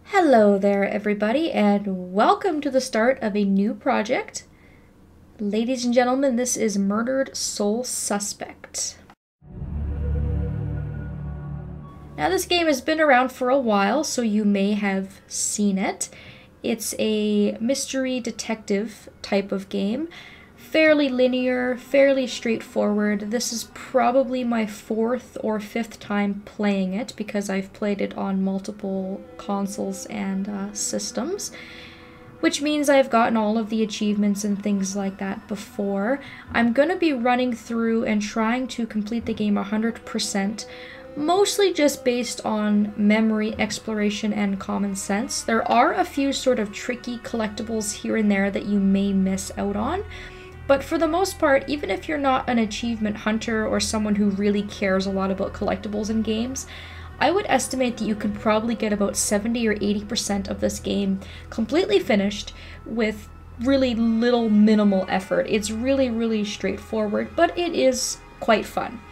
Hello there, everybody, and welcome to the start of a new project. Ladies and gentlemen, this is Murdered Soul Suspect. Now, this game has been around for a while, so you may have seen it. It's a mystery detective type of game. Fairly linear, fairly straightforward. This is probably my fourth or fifth time playing it because I've played it on multiple consoles and systems, which means I've gotten all of the achievements and things like that before. I'm going to be running through and trying to complete the game 100%, mostly just based on memory, exploration, and common sense. There are a few sort of tricky collectibles here and there that you may miss out on. But for the most part, even if you're not an achievement hunter or someone who really cares a lot about collectibles in games, I would estimate that you could probably get about 70 or 80% of this game completely finished with really little minimal effort. It's really straightforward, but it is quite fun.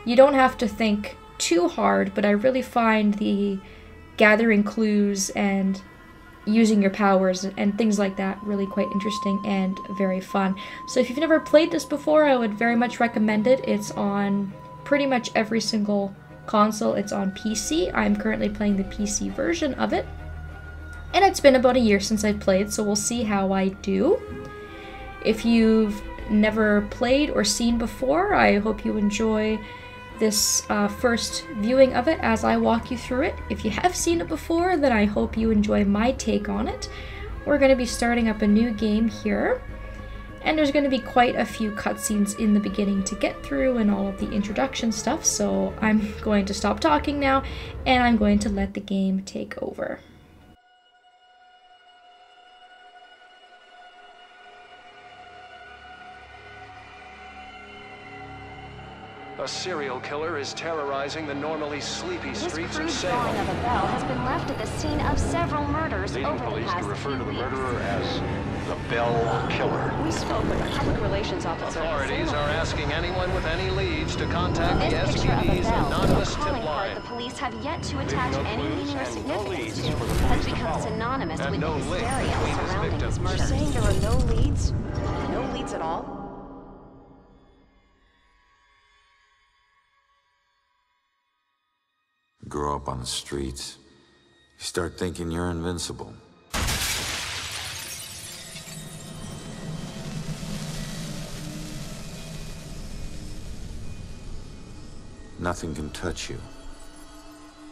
You don't have to think too hard, but I really find the gathering clues and using your powers and things like that really quite interesting and very fun. So if you've never played this before, I would very much recommend it. It's on pretty much every single console. It's on PC. I'm currently playing the PC version of it. And it's been about a year since I've played, so we'll see how I do. If you've never played or seen before, I hope you enjoy this first viewing of it as I walk you through it. If you have seen it before, then I hope you enjoy my take on it. We're going to be starting up a new game here, and there's going to be quite a few cutscenes in the beginning to get through and all of the introduction stuff, so I'm going to stop talking now, and I'm going to let the game take over. A serial killer is terrorizing the normally sleepy streets of This crude drawing Salem. of a bell has been left at the scene of several murders Leading over the police to past refer few to the weeks. murderer as the Bell Killer. We spoke with a public relations officer. Authorities are asking anyone with any leads to contact the This picture of a SPD's bell, anonymous a tip calling card line. the police have yet to attach no any clues meaning or and no significance leads to, for the has police to become follow. synonymous And with no the link hysteria between his surrounding victims. his You're murder. saying there are no leads? No leads at all? Grow up on the streets, you start thinking you're invincible. Nothing can touch you.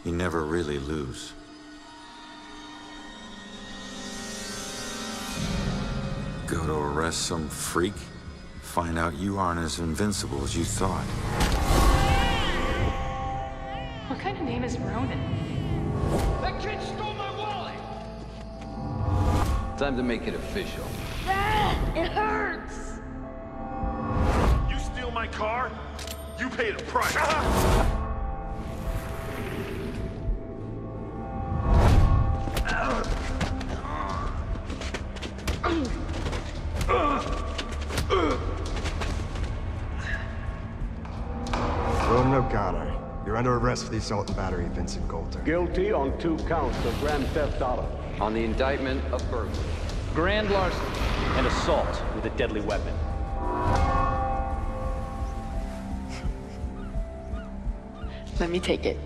You never really lose. Go to arrest some freak, find out you aren't as invincible as you thought. What kind of name is Ronan? That kid stole my wallet! Time to make it official. It hurts! You steal my car, you pay the price. Ronan O'Connor, you're under arrest for the assault and battery of Vincent Coulter. Guilty on 2 counts of grand theft auto. On the indictment of burglary. Grand larceny and assault with a deadly weapon. Let me take it.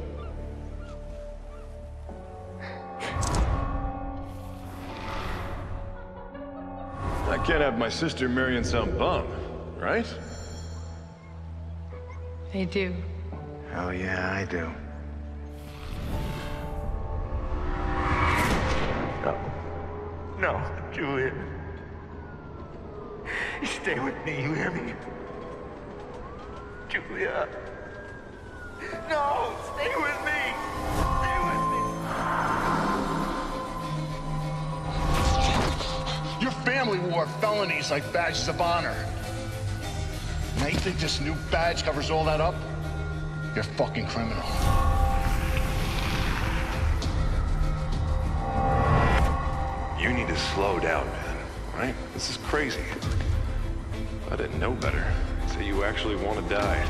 I can't have my sister marrying some bum, right? They do. Hell yeah, I do. No. No, Julia. Stay with me, you hear me? Julia. No, stay with me. Stay with me. Your family wore felonies like badges of honor. Now you think this new badge covers all that up? You're a fucking criminal. You need to slow down, man. Right? This is crazy. If I didn't know better, I'd say you actually want to die.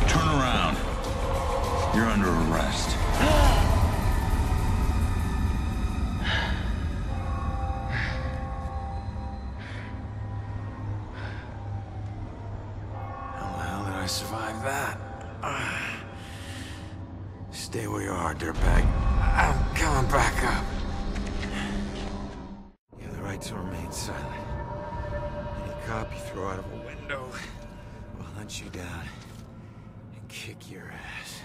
Turn around. You're under arrest. How the hell did I survive that? Stay where you are, dirtbag. I'm coming back up. You have the right to remain silent. Any cop you throw out of a window will hunt you down and kick your ass.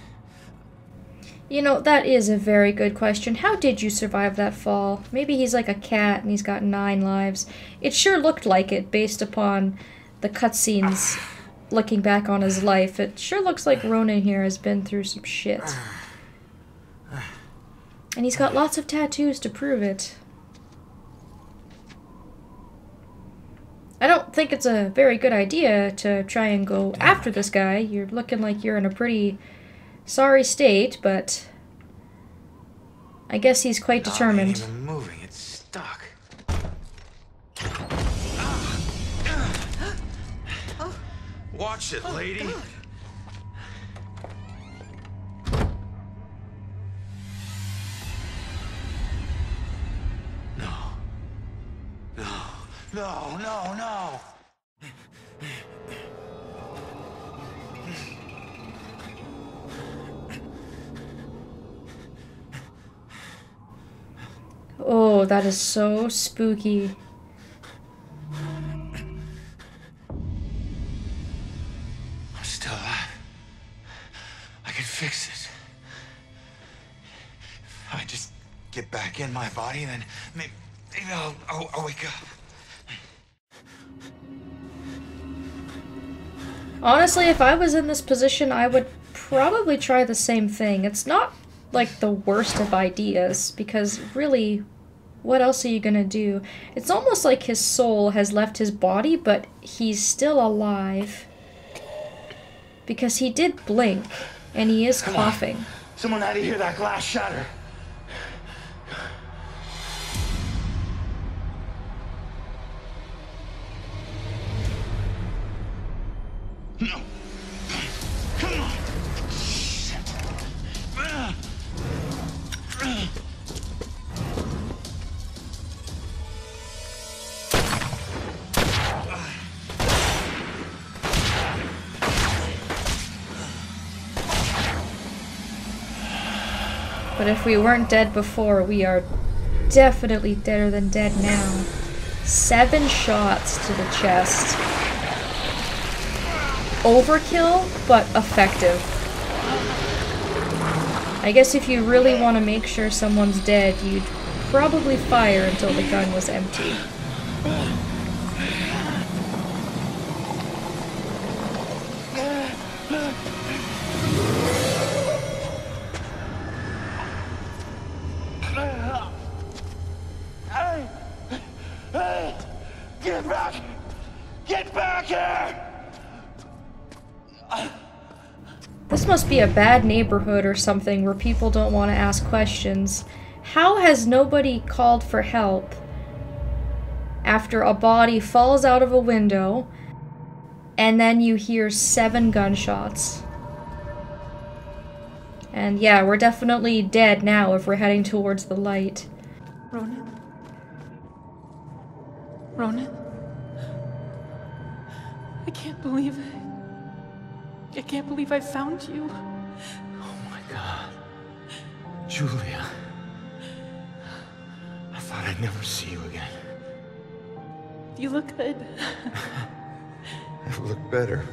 You know, that is a very good question. How did you survive that fall? Maybe he's like a cat and he's got 9 lives. It sure looked like it based upon the cutscenes looking back on his life. It sure looks like Ronan here has been through some shit. And he's got lots of tattoos to prove it. I don't think it's a very good idea to try and go after this guy. You're looking like you're in a pretty sorry state, but I guess he's quite determined. It ain't even moving, it's stuck. Watch it, lady. No. Oh, that is so spooky. I'm still alive. I can fix this. If I just get back in my body, then maybe I'll wake up. Honestly, if I was in this position, I would probably try the same thing. It's not like the worst of ideas, because really, what else are you gonna do? It's almost like his soul has left his body, but he's still alive. Because he did blink, and he is coughing. On. Someone had to hear that glass shatter. No. Come on. But if we weren't dead before, we are definitely deader than dead now. 7 shots to the chest. Overkill, but effective. I guess if you really want to make sure someone's dead, you'd probably fire until the gun was empty. Hey! Get back! Get back here! This must be a bad neighborhood or something where people don't want to ask questions. How has nobody called for help after a body falls out of a window and then you hear 7 gunshots? And yeah, we're definitely dead now if we're heading towards the light. Ronan? Ronan? I can't believe it. I can't believe I found you. Oh my God. Julia. I thought I'd never see you again. You look good. Never looked better.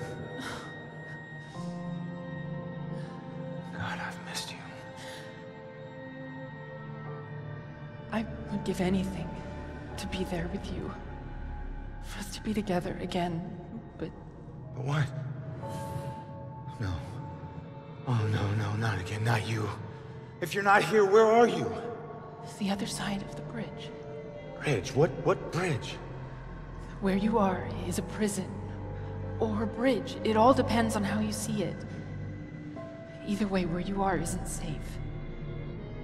God, I've missed you. I would give anything to be there with you. For us to be together again, but... But what? No. Oh, no, not again, not you. If you're not here, where are you? It's the other side of the bridge. Bridge? What bridge? Where you are is a prison. Or a bridge. It all depends on how you see it. Either way, where you are isn't safe.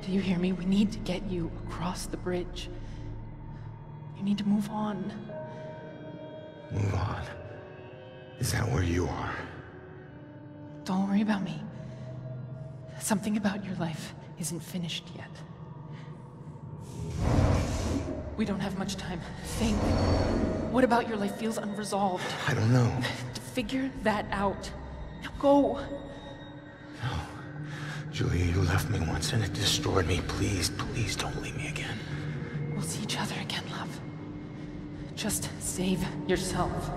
Do you hear me? We need to get you across the bridge. You need to move on. Move on? Is that where you are? Don't worry about me. Something about your life isn't finished yet. We don't have much time. Think. What about your life feels unresolved? I don't know. Figure that out. Now go. No. Julia, you left me once and it destroyed me. Please, please don't leave me again. We'll see each other again, love. Just save yourself.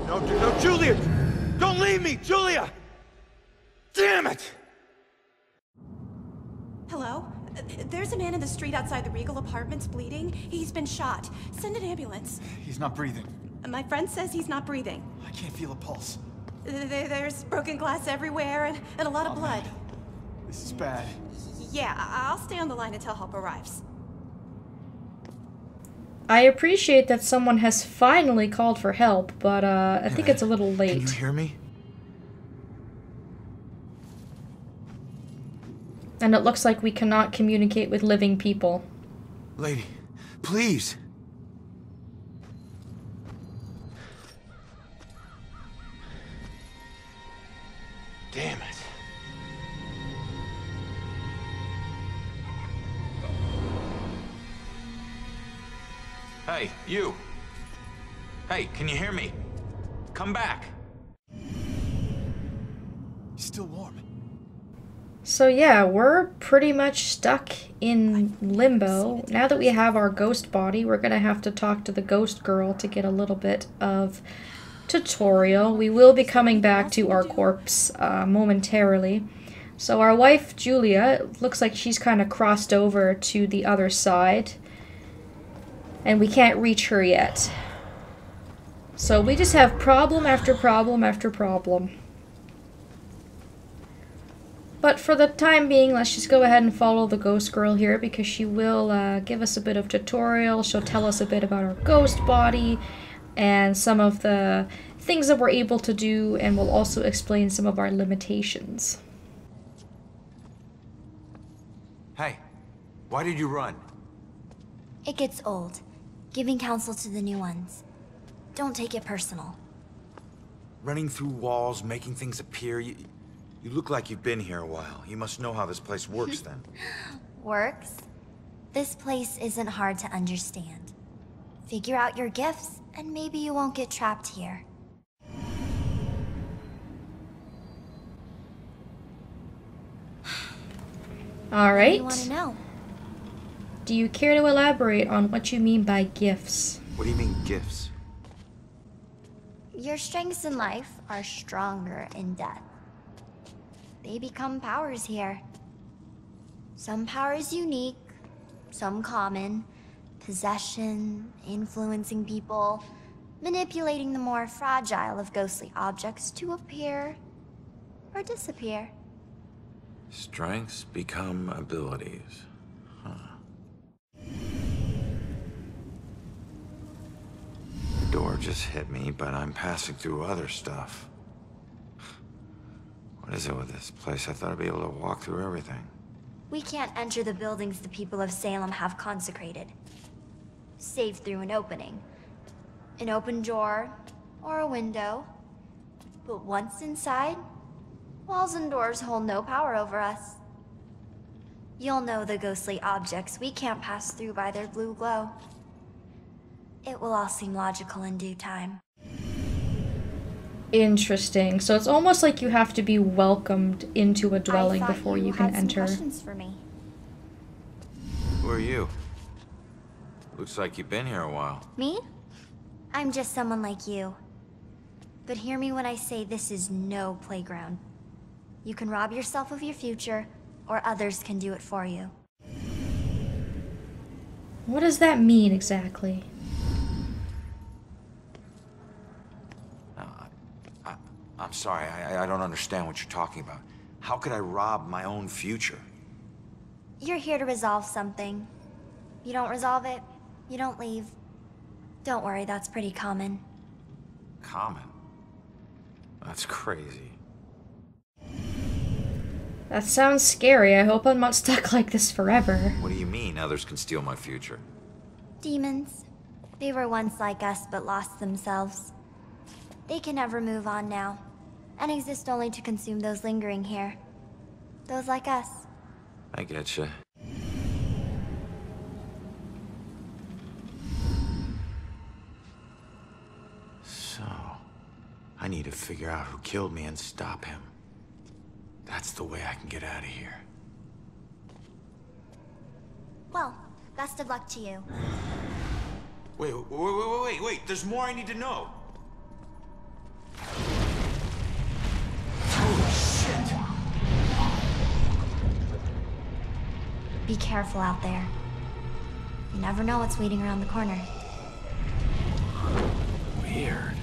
No, no, Julia! Don't leave me, Julia! Damn it! Hello? There's a man in the street outside the Regal Apartments bleeding. He's been shot. Send an ambulance. He's not breathing. My friend says he's not breathing. I can't feel a pulse. There's broken glass everywhere and a lot of blood. Man. This is bad. Yeah, I'll stay on the line until help arrives. I appreciate that someone has finally called for help, but I think it's a little late. Can you hear me? And it looks like we cannot communicate with living people. Lady, please. Damn it. Hey, you. Hey, can you hear me? Come back. He's still warm. So yeah, we're pretty much stuck in limbo. Now that we have our ghost body, we're gonna have to talk to the ghost girl to get a little bit of tutorial. We will be coming back to our corpse momentarily. So our wife, Julia, it looks like she's kind of crossed over to the other side. And we can't reach her yet. So we just have problem after problem after problem. But for the time being, let's just go ahead and follow the ghost girl here because she will give us a bit of tutorial. She'll tell us a bit about our ghost body and some of the things that we're able to do, and will also explain some of our limitations. Hey, why did you run? It gets old, giving counsel to the new ones. Don't take it personal. Running through walls, making things appear. You look like you've been here a while. You must know how this place works then. Works? This place isn't hard to understand. Figure out your gifts, and maybe you won't get trapped here. Alright. What do you want to know? Do you care to elaborate on what you mean by gifts? What do you mean, gifts? Your strengths in life are stronger in death. They become powers here. Some powers unique, some common. Possession, influencing people, manipulating the more fragile of ghostly objects to appear or disappear. Strengths become abilities. Huh. The door just hit me, but I'm passing through other stuff. What is it with this place? I thought I'd be able to walk through everything. We can't enter the buildings the people of Salem have consecrated. Save through an opening. An open door, or a window. But once inside, walls and doors hold no power over us. You'll know the ghostly objects we can't pass through by their blue glow. It will all seem logical in due time. Interesting. So it's almost like you have to be welcomed into a dwelling before you can enter. Questions for me. Who are you? Looks like you've been here a while. Me? I'm just someone like you. But hear me when I say this is no playground. You can rob yourself of your future, or others can do it for you. What does that mean exactly? I'm sorry, I don't understand what you're talking about. How could I rob my own future? You're here to resolve something. You don't resolve it, you don't leave. Don't worry, that's pretty common. Common? That's crazy. That sounds scary. I hope I'm not stuck like this forever. What do you mean others can steal my future? Demons. They were once like us but lost themselves. They can never move on now, and exist only to consume those lingering here. Those like us. I getcha. So, I need to figure out who killed me and stop him. That's the way I can get out of here. Well, best of luck to you. Wait, there's more I need to know. Holy shit! Be careful out there. You never know what's waiting around the corner. Weird.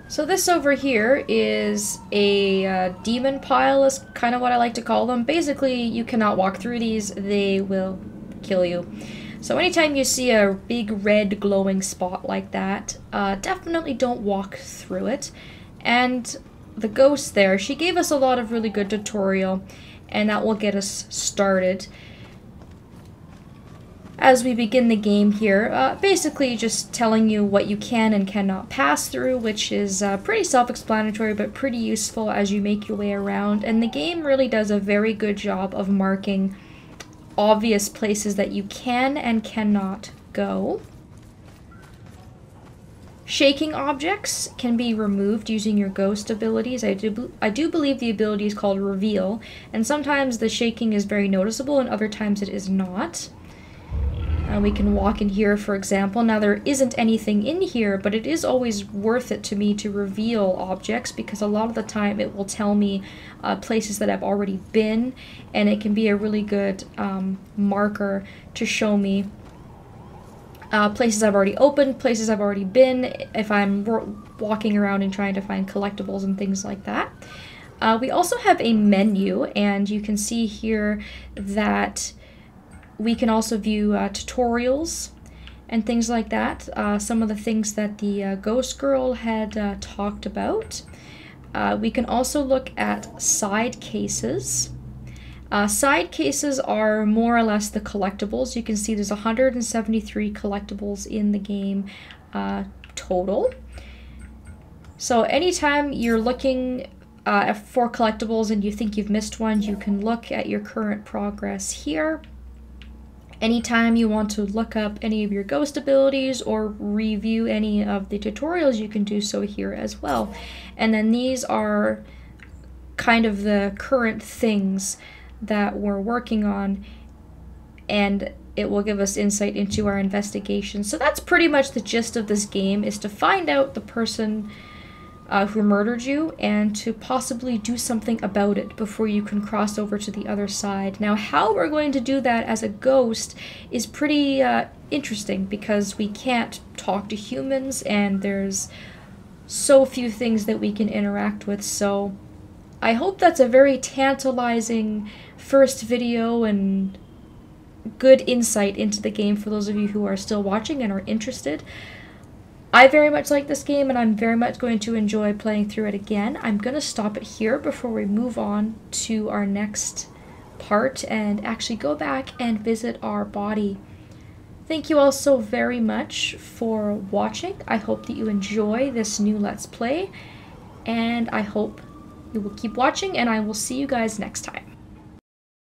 So this over here is a demon pile, is kind of what I like to call them. Basically, you cannot walk through these, they will kill you. So anytime you see a big red glowing spot like that, definitely don't walk through it. And the ghost there, she gave us a lot of really good tutorial, and that will get us started. As we begin the game here, basically just telling you what you can and cannot pass through, which is pretty self-explanatory but pretty useful as you make your way around. And the game really does a very good job of marking obvious places that you can and cannot go. Shaking objects can be removed using your ghost abilities. I do believe the ability is called Reveal, and sometimes the shaking is very noticeable and other times it is not. We can walk in here, for example. Now, there isn't anything in here, but it is always worth it to me to reveal objects because a lot of the time it will tell me places that I've already been, and it can be a really good marker to show me places I've already opened, places I've already been, if I'm walking around and trying to find collectibles and things like that. We also have a menu, and you can see here that we can also view tutorials and things like that. Some of the things that the Ghost Girl had talked about. We can also look at side cases. Side cases are more or less the collectibles. You can see there's 173 collectibles in the game total. So anytime you're looking for collectibles and you think you've missed one, you can look at your current progress here. Anytime you want to look up any of your ghost abilities or review any of the tutorials, you can do so here as well. And then these are kind of the current things that we're working on, and it will give us insight into our investigation. So that's pretty much the gist of this game, is to find out the person who murdered you and to possibly do something about it before you can cross over to the other side. Now, how we're going to do that as a ghost is pretty interesting because we can't talk to humans and there's so few things that we can interact with. So I hope that's a very tantalizing first video and good insight into the game for those of you who are still watching and are interested. I very much like this game, and I'm very much going to enjoy playing through it again. I'm going to stop it here before we move on to our next part and actually go back and visit our body. Thank you all so very much for watching. I hope that you enjoy this new Let's Play, and I hope you will keep watching, and I will see you guys next time.